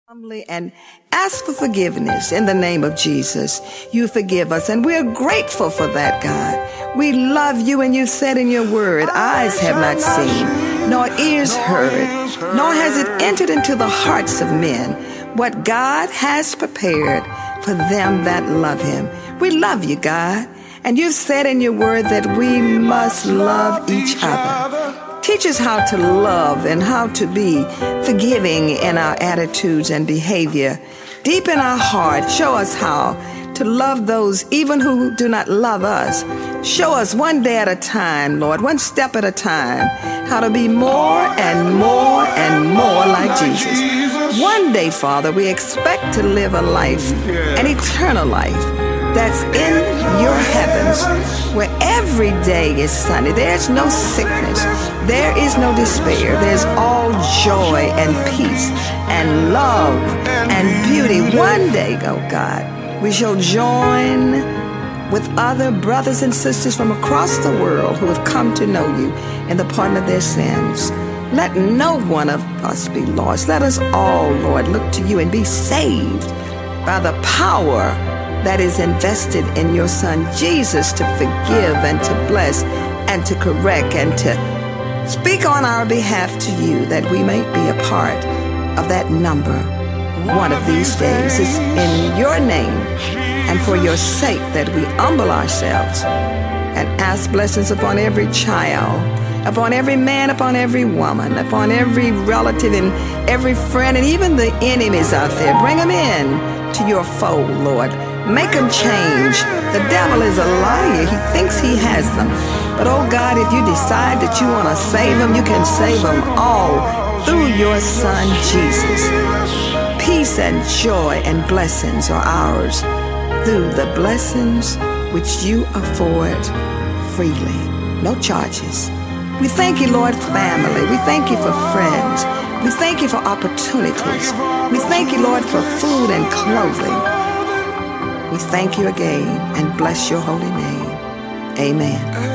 Humbly and ask for forgiveness in the name of Jesus. You forgive us, and we're grateful for that, God. We love you, and you said in your word, eyes have not seen, nor ears heard, nor has it entered into the hearts of men what God has prepared for them that love him. We love you, God, and you've said in your word that we must love each other. Teach us how to love and how to be forgiving in our attitudes and behavior. Deepen our heart. Show us how to love those even who do not love us. Show us one day at a time, Lord, one step at a time, how to be more and more and more like Jesus. One day, Father, we expect to live a life, an eternal life, that's in your heavens, where every day is sunny. There's no sickness. There is no despair. There's all joy and peace and love and beauty. One day, oh God, we shall join with other brothers and sisters from across the world who have come to know you in the pardon of their sins. Let no one of us be lost. Let us all, Lord, look to you and be saved by the power that is invested in your Son Jesus to forgive and to bless and to correct and to speak on our behalf to you, that we may be a part of that number one of these days. It's in your name and for your sake that we humble ourselves and ask blessings upon every child, upon every man, upon every woman, upon every relative and every friend, and even the enemies out there. Bring them in to your fold, Lord. Make them change. The devil is a liar. He thinks he has them. But oh God, if you decide that you want to save them, you can save them all through your Son, Jesus. Peace and joy and blessings are ours through the blessings which you afford freely. No charges. We thank you, Lord, for family. We thank you for friends. We thank you for opportunities. We thank you, Lord, for food and clothing. We thank you again and bless your holy name. Amen.